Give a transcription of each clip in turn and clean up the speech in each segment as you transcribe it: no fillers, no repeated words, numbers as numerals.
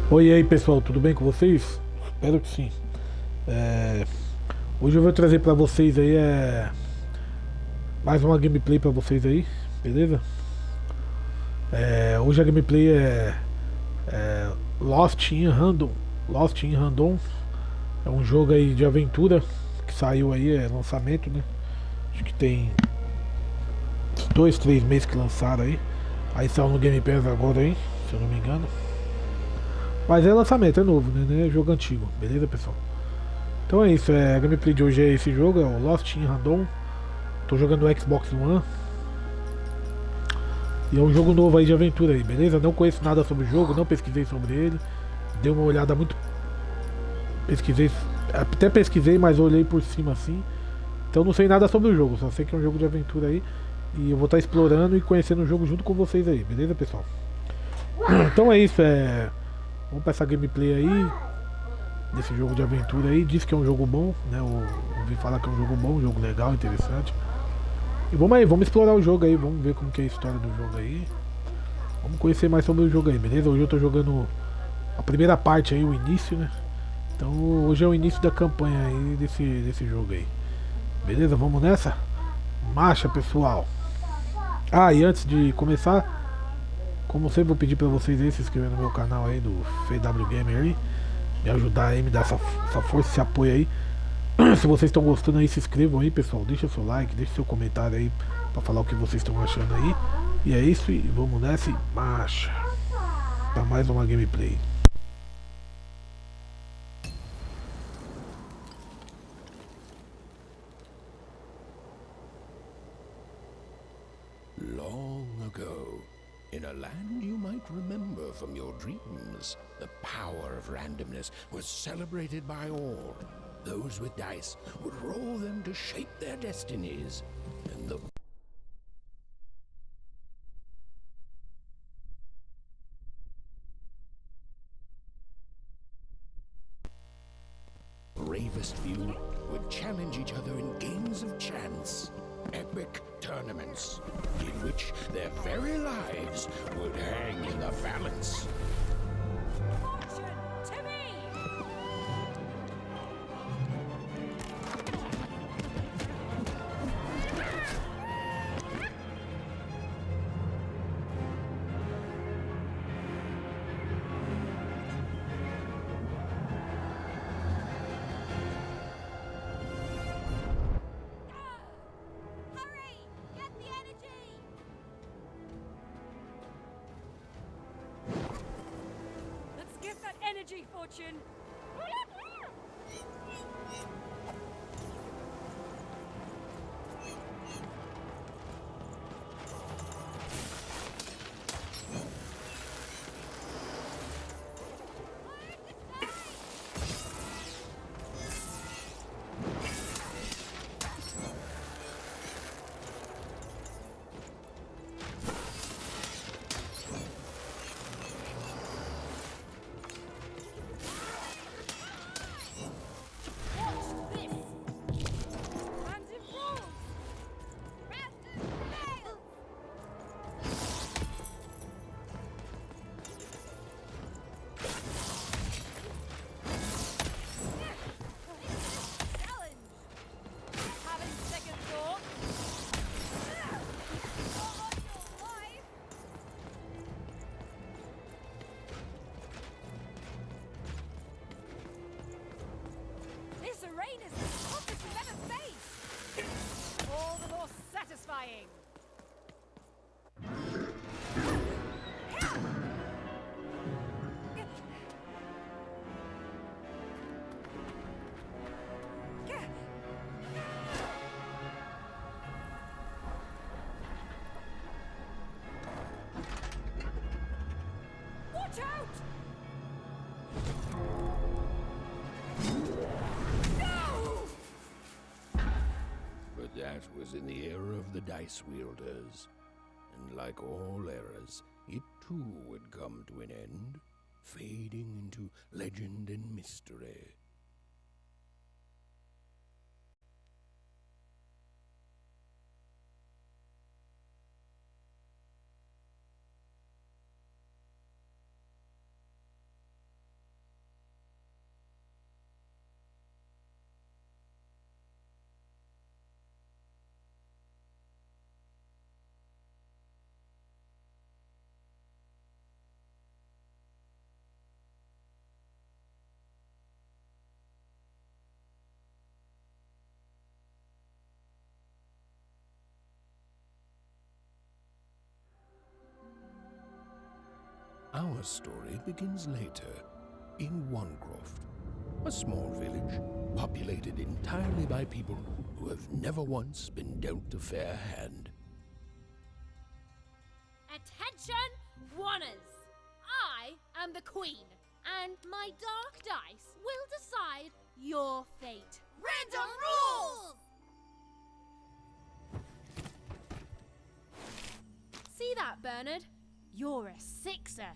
Oi, e aí pessoal, tudo bem com vocês? Espero que sim. É, Hoje eu vou trazer pra vocês aí mais uma gameplay pra vocês aí, beleza? Hoje a gameplay é Lost in Random. Lost in Random é um jogo aí de aventura que saiu aí, é lançamento, né? Acho que tem 2, 3 meses que lançaram aí. Aí saiu no Game Pass agora aí, se eu não me engano. Mas é lançamento, é novo, né? Não é jogo antigo, beleza pessoal? Então é isso, a gameplay de hoje é esse jogo, é o Lost in Random. Tô jogando no Xbox One e é um jogo novo aí de aventura aí, beleza? Não conheço nada sobre o jogo, não pesquisei sobre ele. Dei uma olhada muito. Pesquisei. Até pesquisei, mas olhei por cima assim. Então não sei nada sobre o jogo, só sei que é um jogo de aventura aí. E eu vou estar explorando e conhecendo o jogo junto com vocês aí, beleza pessoal? Então é isso, vamos pra essa gameplay aí, desse jogo de aventura aí. Diz que é um jogo bom, né? Eu ouvi falar que é um jogo bom, um jogo legal, interessante. E vamos aí, vamos explorar o jogo aí, vamos ver como que é a história do jogo aí. Vamos conhecer mais sobre o jogo aí, beleza? Hoje eu tô jogando a primeira parte aí, o início, né? Então hoje é o início da campanha aí desse jogo aí. Beleza? Vamos nessa? Marcha, pessoal! Ah, e antes de começar, como sempre, vou pedir pra vocês aí se inscreverem no meu canal aí do FW Gamer aí. Me ajudar aí, me dar essa força, esse apoio aí. Se vocês estão gostando aí, se inscrevam aí, pessoal. Deixa seu like, deixa seu comentário aí pra falar o que vocês estão achando aí. E é isso, e vamos nessa e marcha pra mais uma gameplay. Long ago, in a land you might remember from your dreams, the power of randomness was celebrated by all. Those with dice would roll them to shape their destinies, and the bravest few would challenge each other in games of chance. Epic tournaments in which their very lives would hang in the balance. Fortune to me! Hurry! Get the energy! Let's get that energy, Fortune! Watch this! Random rules! Random fail! Challenge! Having second thought? All on your life! This arena's the toughest we've ever faced! All the more satisfying! Watch out! No! But that was in the era of the dice wielders. And like all eras, it too would come to an end, fading into legend and mystery. Our story begins later, in Wanecroft, a small village populated entirely by people who have never once been dealt a fair hand. Attention, Wanners! I am the Queen, and my dark dice will decide your fate. Random rules! See that, Bernard? You're a sixer.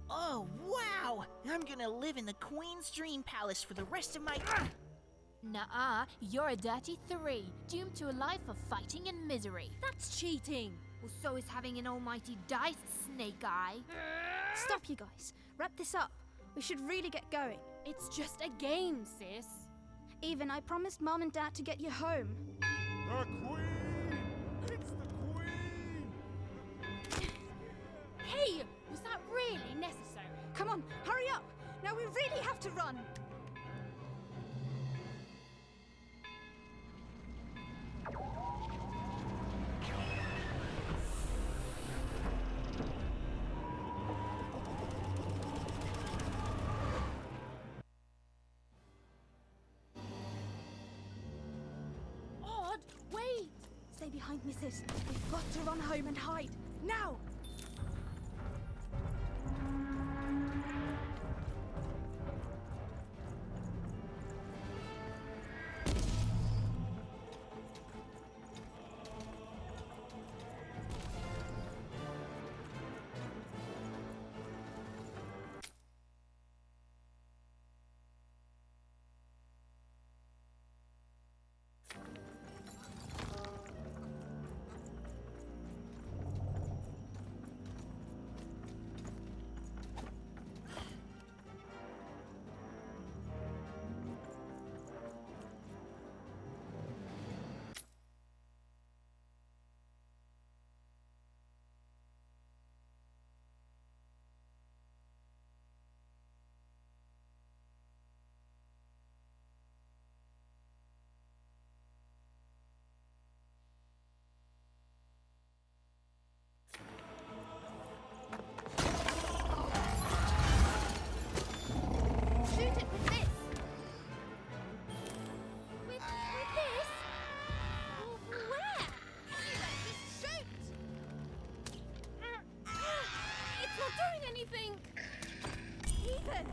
Oh, wow! I'm gonna live in the Queen's Dream Palace for the rest of my... Nuh-uh, you're a dirty 3, doomed to a life of fighting and misery. That's cheating. Well, so is having an almighty dice, Snake Eye. Stop, you guys. Wrap this up. We should really get going. It's just a game, sis. Even, I promised Mom and Dad to get you home. The Queen! It's the Queen! Hey, was that really necessary? Come on, hurry up! Now we really have to run! Odd, wait! Stay behind me, sis. We've got to run home and hide. Now! Shoot it with this! With this? Where? Just shoot! It's not doing anything! Ethan!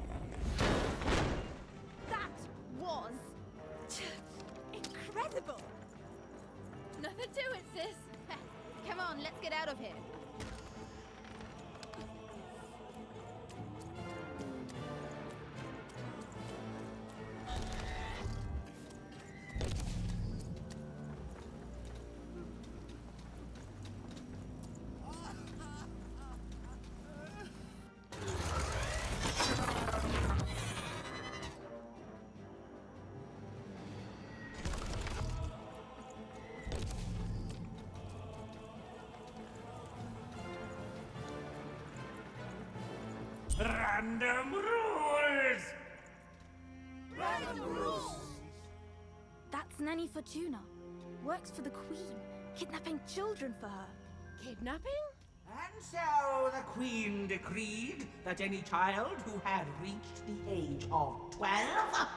That was... incredible! Nothing to it, sis. Come on, let's get out of here. Random rules! That's Nanny Fortuna. Works for the Queen, kidnapping children for her. Kidnapping? And so the Queen decreed that any child who had reached the age of 12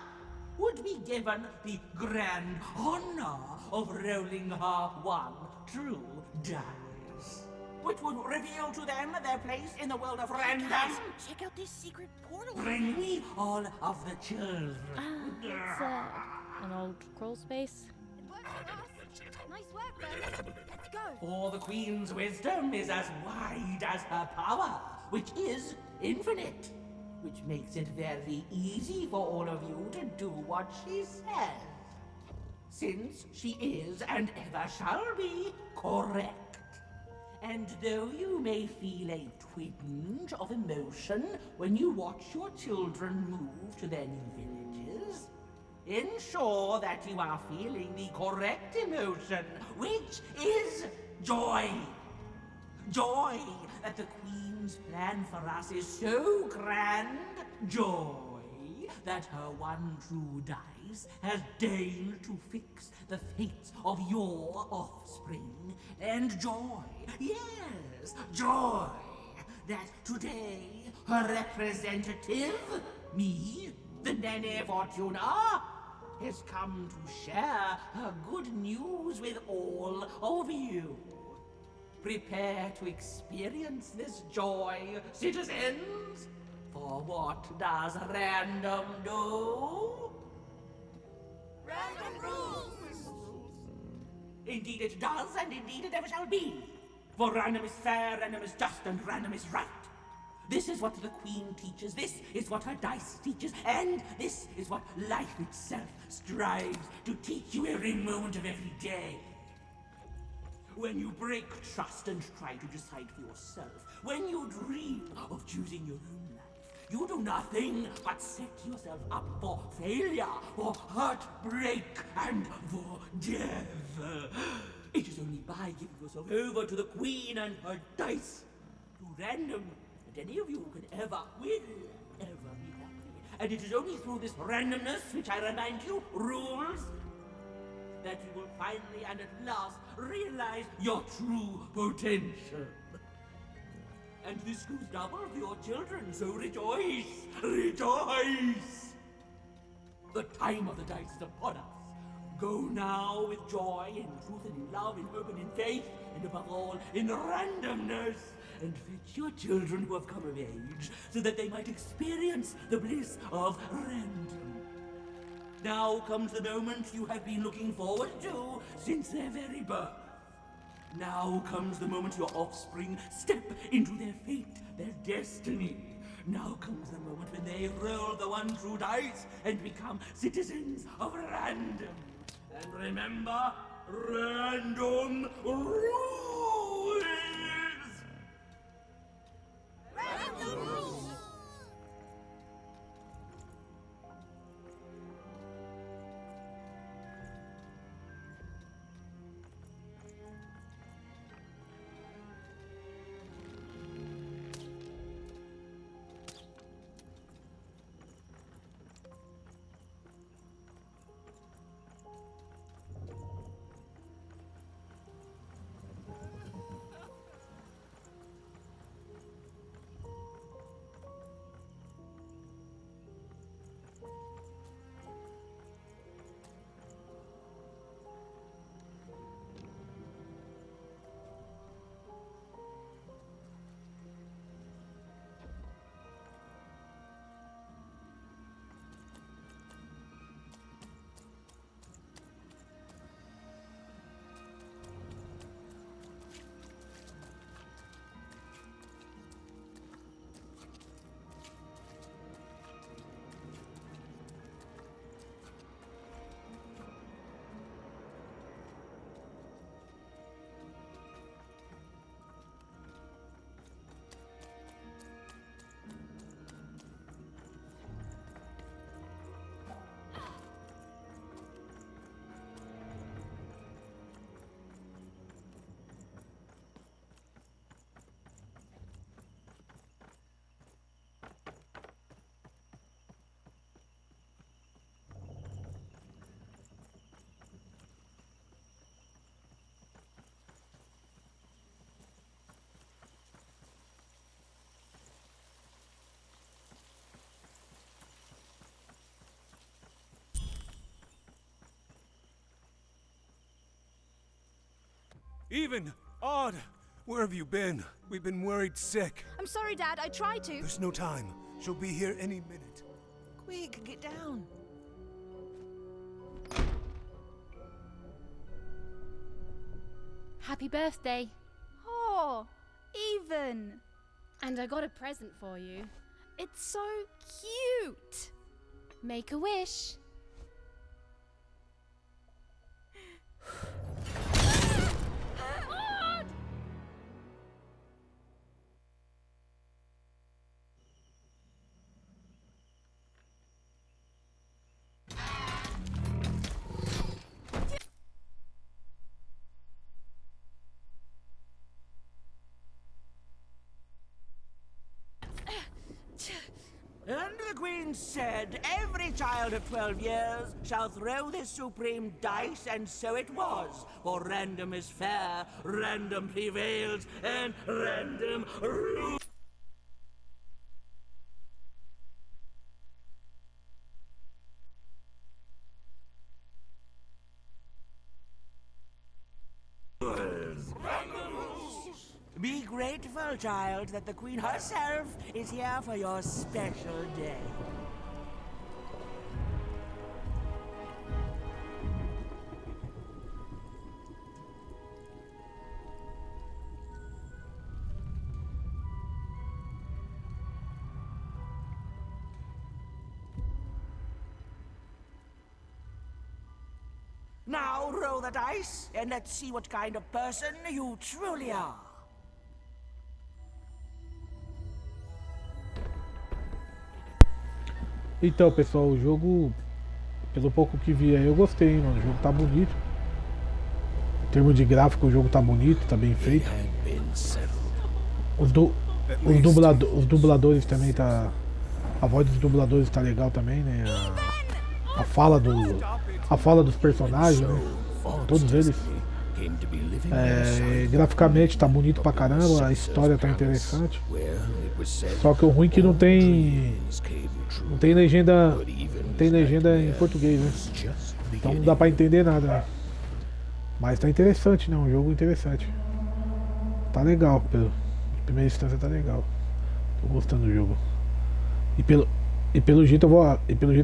would be given the grand honor of rolling her one true dice, which would reveal to them their place in the world of random. Guys, check out this secret portal. Bring me all of the children. It's, an old crawl space. It works for us. Nice work, Bernard. Let's go. For the Queen's wisdom is as wide as her power, which is infinite, which makes it very easy for all of you to do what she says, since she is and ever shall be correct. And though you may feel a twinge of emotion when you watch your children move to their new villages, ensure that you are feeling the correct emotion, which is joy. Joy that the Queen's plan for us is so grand. Joy that her one true dice has deigned to fix the fates of your offspring. And joy, yes, joy, that today her representative, me, the Nene Fortuna, has come to share her good news with all of you. Prepare to experience this joy, citizens. For what does Random do? Random rules! Indeed it does, and indeed it ever shall be. For Random is fair, Random is just, and Random is right. This is what the Queen teaches, this is what her dice teaches, and this is what life itself strives to teach you every moment of every day. When you break trust and try to decide for yourself, when you dream of choosing your own life, you do nothing but set yourself up for failure, for heartbreak, and for death. It is only by giving yourself over to the Queen and her dice, to Random, that any of you can ever, will ever be happy. And it is only through this randomness, which I remind you, rules, that you will finally and at last realize your true potential. And this goes double for your children, so rejoice! Rejoice! The time of the dice is upon us. Go now with joy, in truth, and in love, in hope, and in faith, and above all, in randomness. And fetch your children who have come of age, so that they might experience the bliss of random. Now comes the moment you have been looking forward to since their very birth. Now comes the moment your offspring step into their fate, their destiny. Now comes the moment when they roll the one true dice and become citizens of Random. And remember, Random rules! Random rules! Even! Odd! Where have you been? We've been worried sick. I'm sorry, Dad. I tried to. There's no time. She'll be here any minute. Quick, get down. Happy birthday. Oh, Even. And I got a present for you. It's so cute. Make a wish. And the Queen said, every child of 12 years shall throw this supreme dice, and so it was. For Random is fair, Random prevails, and Random rules. grateful, child, that the Queen herself is here for your special day. Now roll the dice, and let's see what kind of person you truly are. Então, pessoal, o jogo, pelo pouco que vi aí, eu gostei, mano. O jogo tá bonito. Em termos de gráfico, o jogo tá bonito, tá bem feito. Os dubladores também tá. A voz dos dubladores tá legal também, né? A fala dos personagens, né? Todos eles. Graficamente tá bonito pra caramba, a história tá interessante. Só que o ruim é que não tem legenda em português, né? Então não dá pra entender nada, né? Mas tá interessante, né? Um jogo interessante. Tá legal, pela primeira instância tá legal. Tô gostando do jogo. E pelo jeito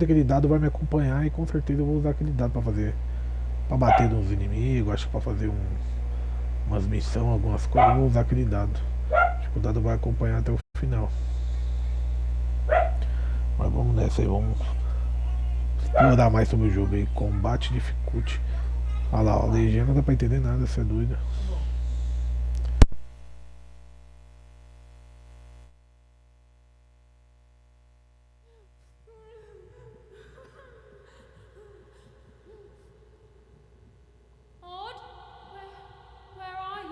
aquele dado vai me acompanhar e com certeza eu vou usar aquele dado pra bater nos inimigos, acho que pra fazer umas missões, algumas coisas, eu vou usar aquele dado. Acho que o dado vai acompanhar até o final. Mas vamos nessa aí, vamos explorar mais sobre o jogo aí. Combate dificulty. Olha lá, a legenda não dá pra entender nada, você é doido. Odd? Where are you?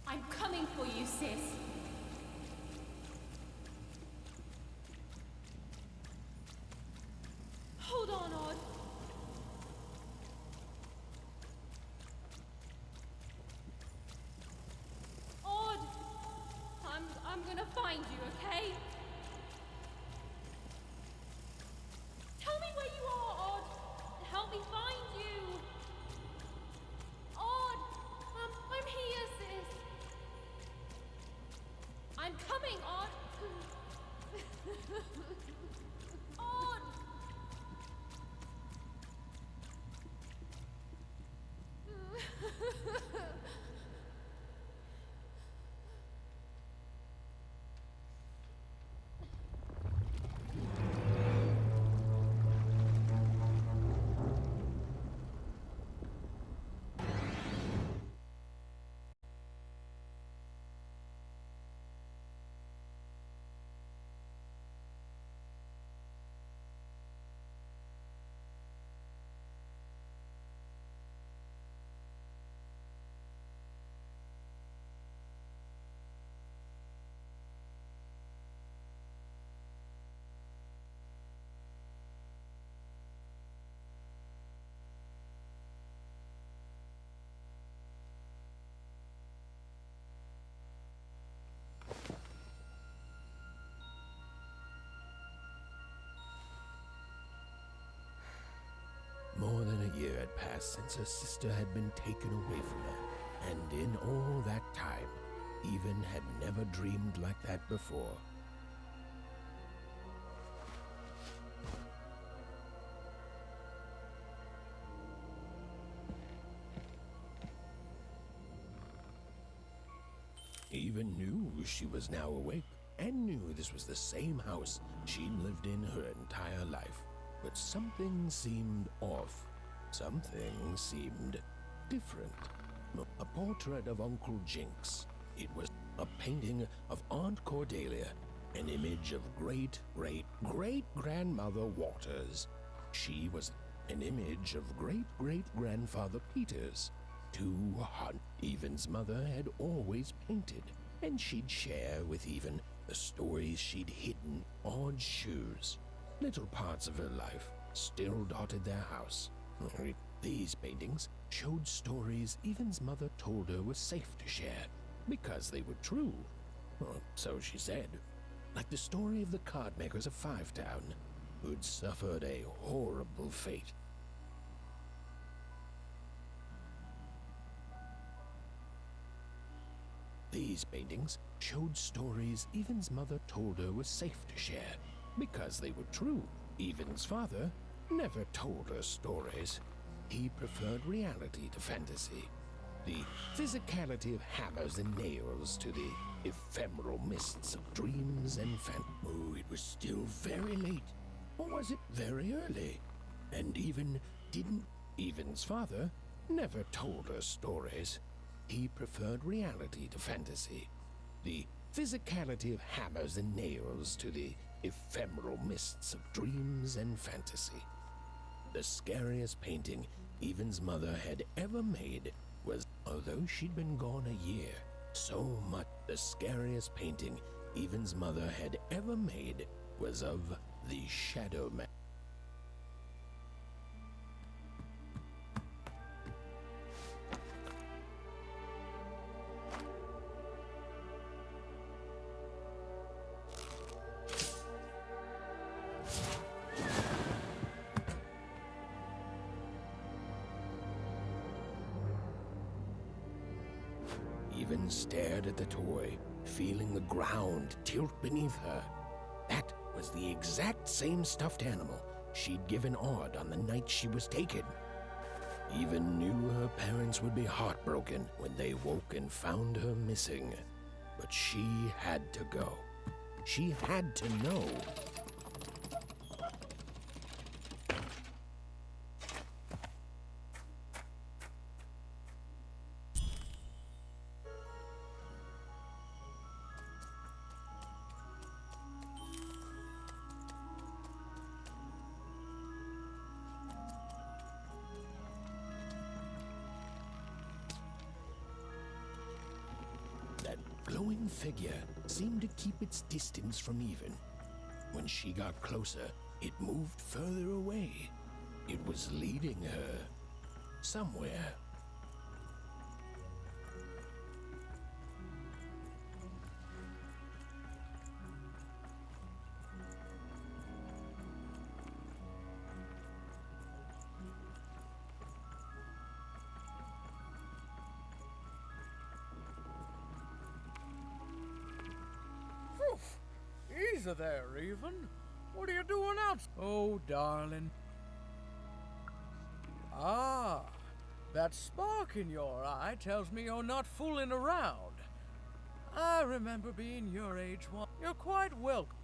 I'm coming for you, sis. Hold on, Odd. Odd! I'm gonna find you, okay? Tell me where you are, Odd. Help me find you. Odd! I'm here, sis. I'm coming, Odd. Odd! had passed since her sister had been taken away from her, and in all that time, Even had never dreamed like that before. Even knew she was now awake, and knew this was the same house she'd lived in her entire life. But something seemed off. Something seemed different. A portrait of Uncle Jinx. It was a painting of Aunt Cordelia, an image of great-great-great-grandmother Waters. She was an image of great-great-grandfather Peters. Two Even's mother had always painted, and she'd share with Even the stories she'd hidden, odd shoes. Little parts of her life still dotted their house. These paintings showed stories Even's mother told her were safe to share, because they were true. Or so she said. Like the story of the card makers of Five Town, who'd suffered a horrible fate. These paintings showed stories Even's mother told her were safe to share, because they were true. Even's father never told her stories. He preferred reality to fantasy. The physicality of hammers and nails to the ephemeral mists of dreams and Oh, it was still very late. Or was it very early? And Even's father never told her stories. He preferred reality to fantasy. The physicality of hammers and nails to the ephemeral mists of dreams and fantasy. The scariest painting Even's mother had ever made was, although she'd been gone a year, so much the scariest painting Even's mother had ever made was of the Shadow Man. Even stared at the toy, feeling the ground tilt beneath her. That was the exact same stuffed animal she'd given Odd on the night she was taken. Even knew her parents would be heartbroken when they woke and found her missing. But she had to go. She had to know. That glowing figure seemed to keep its distance from Even. When she got closer, it moved further away. It was leading her somewhere. Easy there, Even. What are you doing out? Oh, darling. Ah, that spark in your eye tells me you're not fooling around. I remember being your age once. You're quite welcome.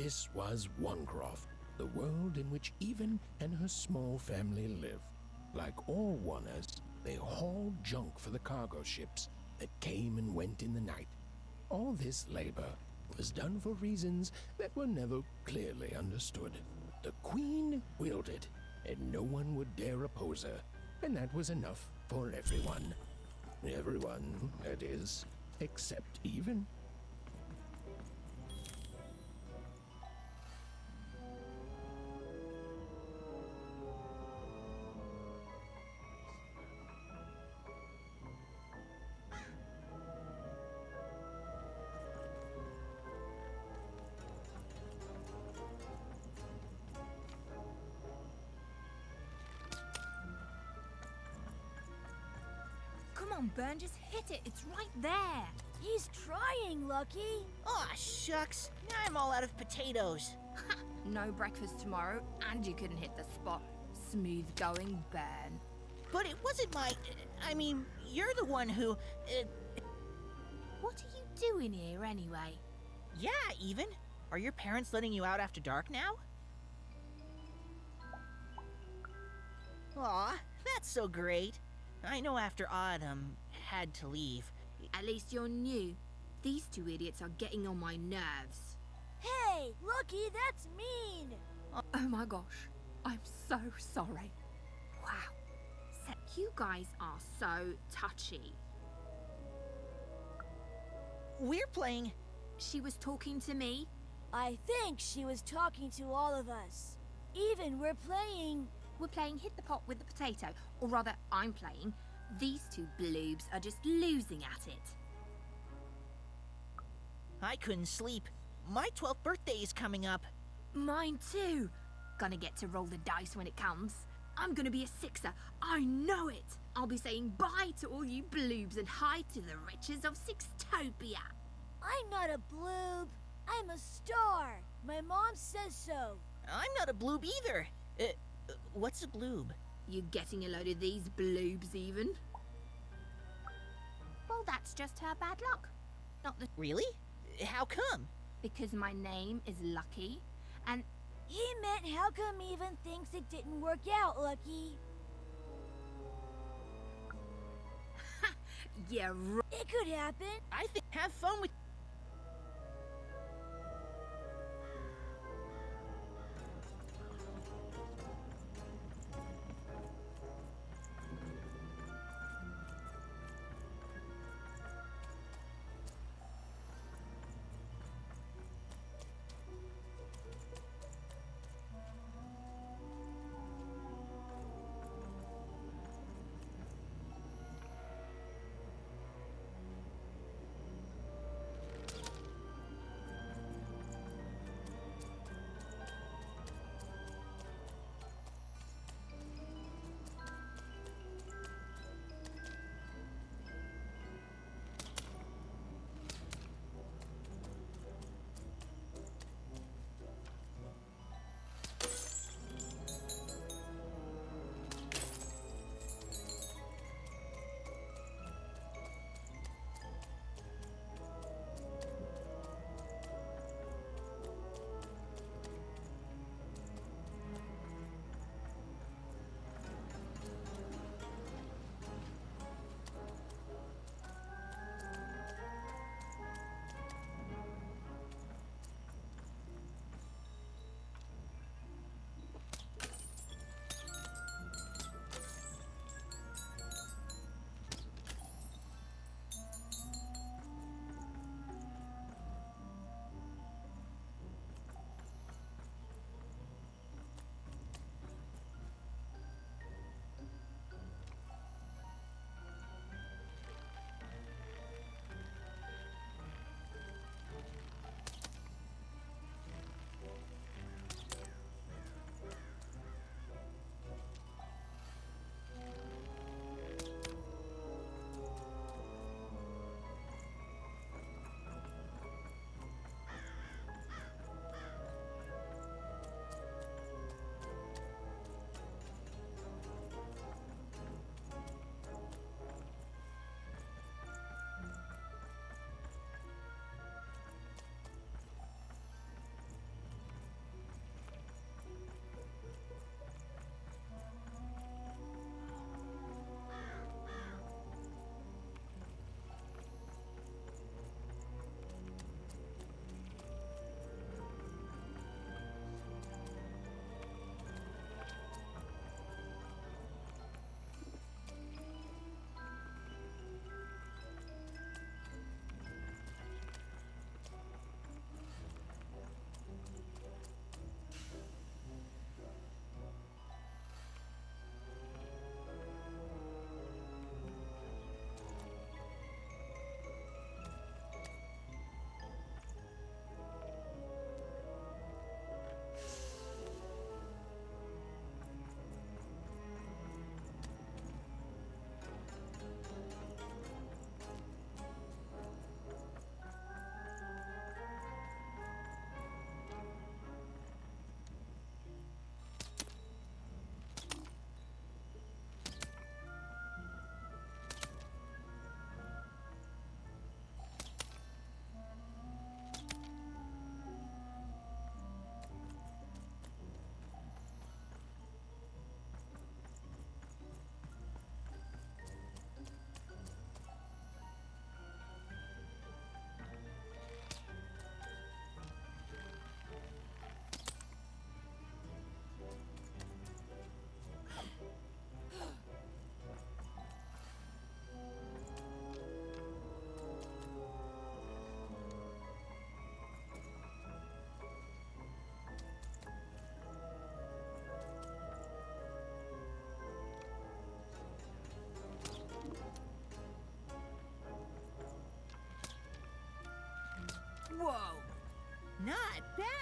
This was Onecroft, the world in which Even and her small family lived. Like all Oners, they hauled junk for the cargo ships that came and went in the night. All this labor was done for reasons that were never clearly understood. The Queen willed it, and no one would dare oppose her, and that was enough for everyone. Everyone, that is, except Even. Come on, Ben, just hit it. It's right there. He's trying, Lucky. Aw, shucks. Now I'm all out of potatoes. No breakfast tomorrow, and you couldn't hit the spot. Smooth going, Ben. But it wasn't my... I mean, you're the one who... What are you doing here anyway? Yeah, Even. Are your parents letting you out after dark now? Aw, that's so great. I know after Odd, had to leave. At least you're new. These two idiots are getting on my nerves. Hey, Lucky, that's mean. Oh my gosh, I'm so sorry. Wow, you guys are so touchy. We're playing... She was talking to me. I think she was talking to all of us. Even we're playing... We're playing hit the pot with the potato, or rather, I'm playing. These two bloobs are just losing at it. I couldn't sleep. My 12th birthday is coming up. Mine too. Gonna get to roll the dice when it comes. I'm gonna be a sixer. I know it. I'll be saying bye to all you bloobs and hi to the riches of Sixtopia. I'm not a bloob. I'm a star. My mom says so. I'm not a bloob either. What's a bloob? You getting a load of these bloobs even? Well, that's just her bad luck. Not the... Really? How come? Because my name is Lucky, and... He meant how come Even thinks it didn't work out, Lucky? Yeah, It could happen. I think have fun with...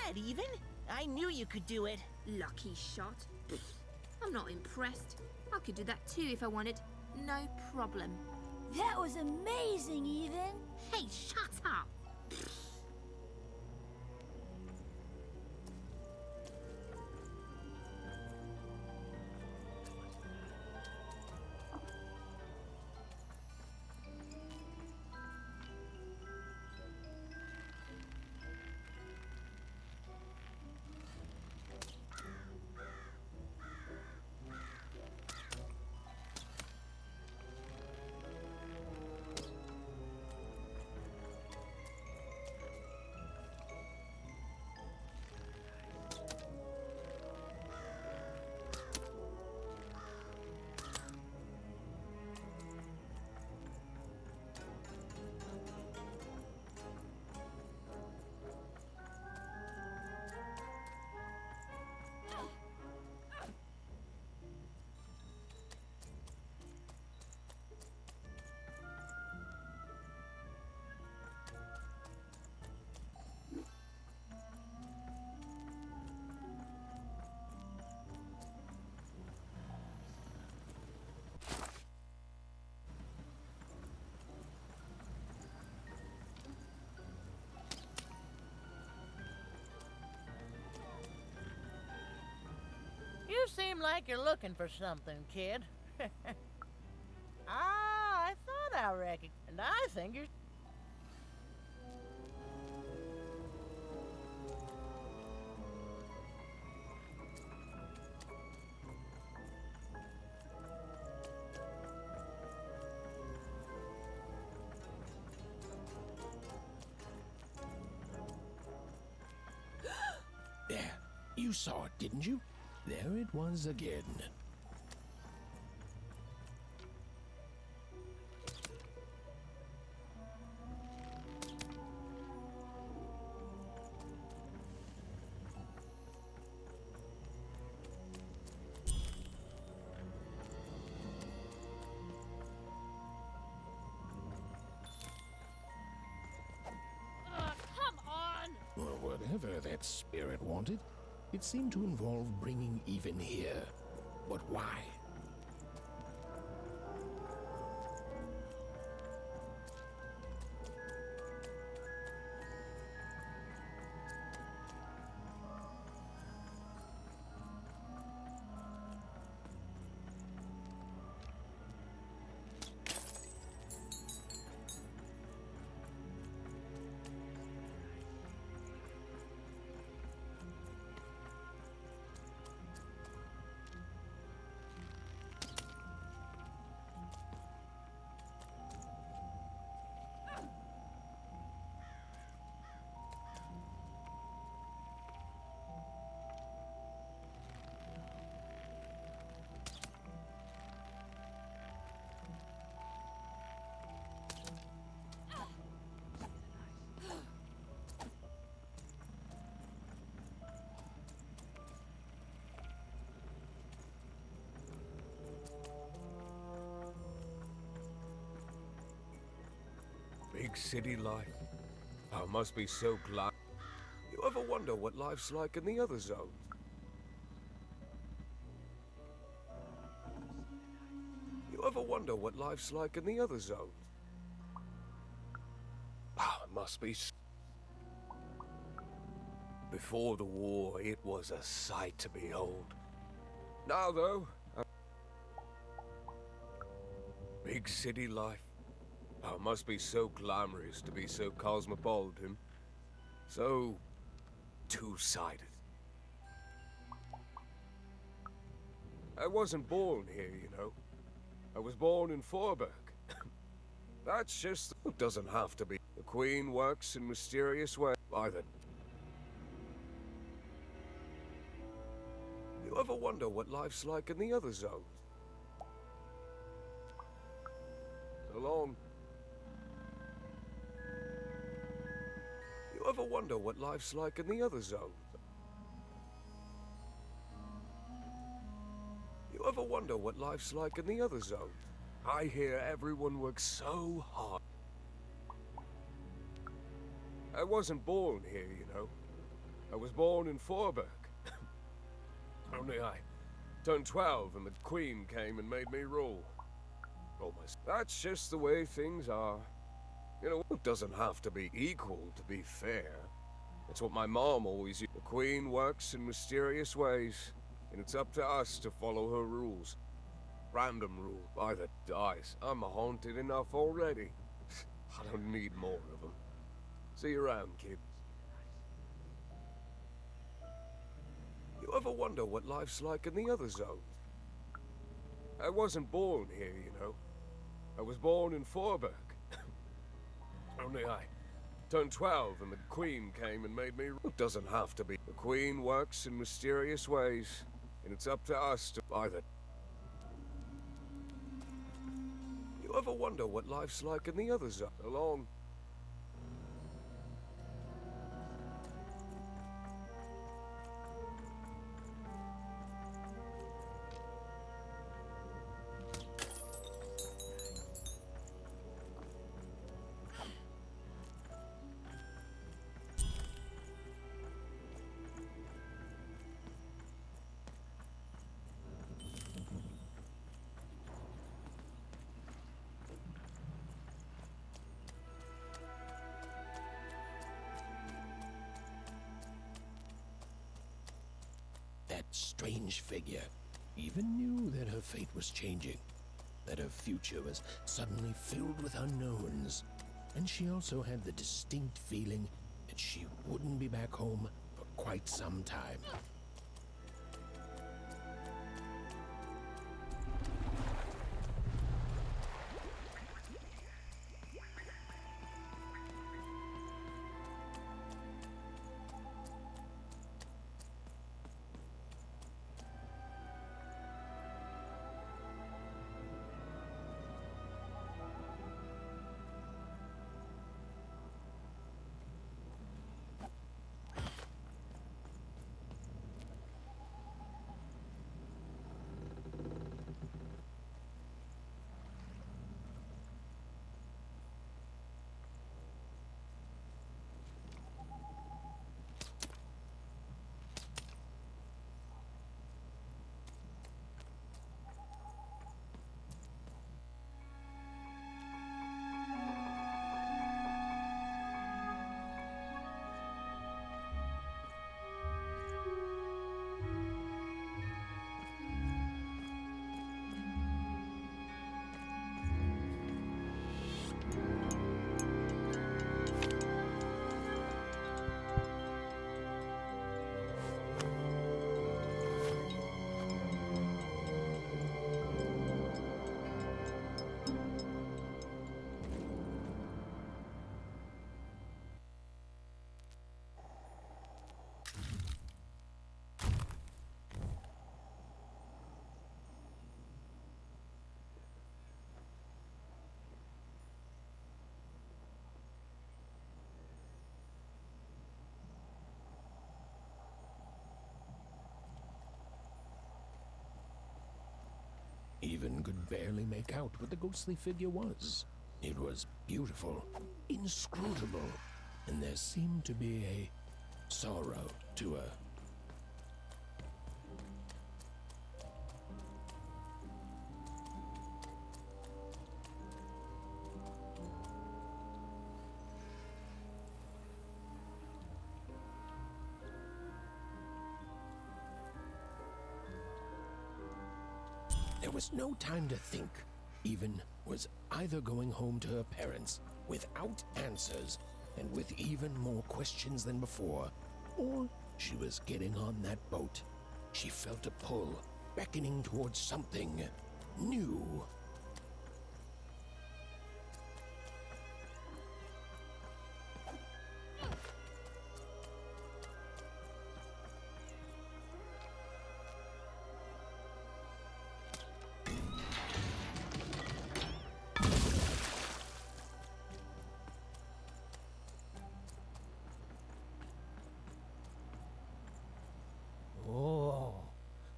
bad, Even. I knew you could do it. Lucky shot. Pfft, I'm not impressed. I could do that too if I wanted. No problem. That was amazing, Even. Hey, shut up! You seem like you're looking for something, kid. I thought I reckoned, and I think you're... There, you saw it, didn't you? There it was again. Come on! Well, whatever that spirit wanted, it seemed to involve bringing Even here. But why? Big city life. I must be so glad. You ever wonder what life's like in the other zones? You ever wonder what life's like in the other zones? It must be. Before the war, it was a sight to behold. Now, though, big city life. Must be so glamorous to be so cosmopolitan. So two-sided. I wasn't born here, you know. I was born in Forberg. That's just... It doesn't have to be. The Queen works in mysterious ways. Either. You ever wonder what life's like in the other zones? So long. You ever wonder what life's like in the other zones? You ever wonder what life's like in the other zones? I hear everyone works so hard. I wasn't born here, you know. I was born in Forberg. Only I turned 12 and the Queen came and made me rule. Almost. That's just the way things are. You know, it doesn't have to be equal to be fair. It's what my mom always used. The Queen works in mysterious ways, and it's up to us to follow her rules. Random rule by the dice. I'm haunted enough already. I don't need more of them. See you around, kid. You ever wonder what life's like in the other zones? I wasn't born here, you know. I was born in Forberg. Only I turned 12 and the Queen came and made me... It doesn't have to be. The Queen works in mysterious ways, and it's up to us to either... You ever wonder what life's like in the other zone? Along. That strange figure even knew that her fate was changing, that her future was suddenly filled with unknowns, and she also had the distinct feeling that she wouldn't be back home for quite some time. Even could barely make out what the ghostly figure was. It was beautiful, inscrutable, and there seemed to be a sorrow to her. There was no time to think. Even was either going home to her parents without answers and with even more questions than before, or she was getting on that boat. She felt a pull, beckoning towards something new.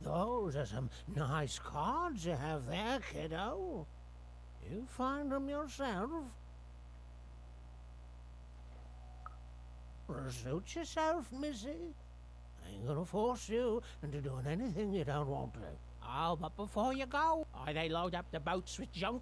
Those are some nice cards you have there, kiddo. You find them yourself? Suit yourself, missy. ain't gonna force you into doing anything you don't want to. Oh, but before you go, they load up the boats with junk.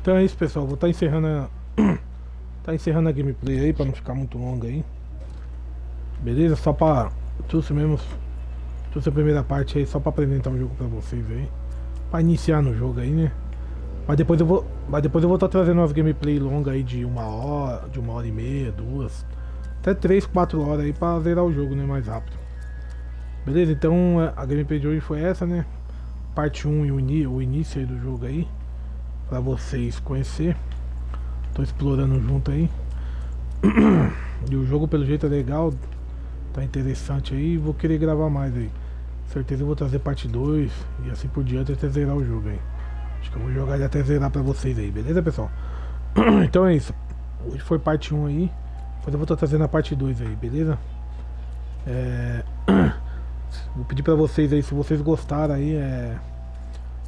Então é isso, pessoal. Vou estar encerrando a gameplay aí pra não ficar muito longa aí. Beleza? Só pra trouxe a primeira parte aí só pra apresentar o jogo pra vocês aí, pra iniciar no jogo aí, né? Mas depois eu vou estar trazendo umas gameplay longas aí de 1 hora e meia, 2, até 3, 4 horas aí pra zerar o jogo, né? Mais rápido. Beleza? Então a gameplay de hoje foi essa, né? Parte 1 e o início aí do jogo aí, pra vocês conhecer. Tô explorando junto aí. E o jogo pelo jeito é legal, tá interessante aí. Vou querer gravar mais aí. Certeza eu vou trazer parte 2 e assim por diante até zerar o jogo aí. Acho que eu vou jogar ele até zerar pra vocês aí, beleza, pessoal? Então é isso. Hoje foi parte 1 aí. Depois eu vou estar trazendo a parte 2 aí, beleza? Vou pedir pra vocês aí, se vocês gostaram aí,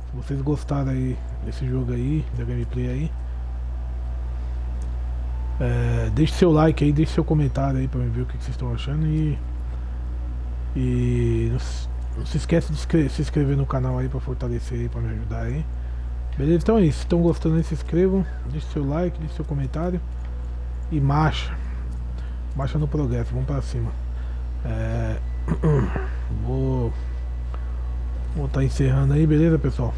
se vocês gostaram aí desse jogo aí, da gameplay aí, deixe seu like aí, deixe seu comentário aí pra eu ver o que vocês estão achando e não se esquece de se inscrever no canal aí pra fortalecer aí, pra me ajudar aí. Beleza? Então é isso, se estão gostando aí, se inscrevam, deixe seu like, deixe seu comentário e marcha no progresso, vamos pra cima. Vou estar encerrando aí, beleza, pessoal?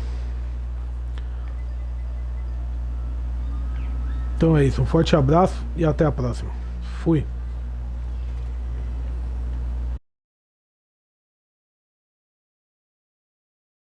Então é isso, um forte abraço e até a próxima. Fui!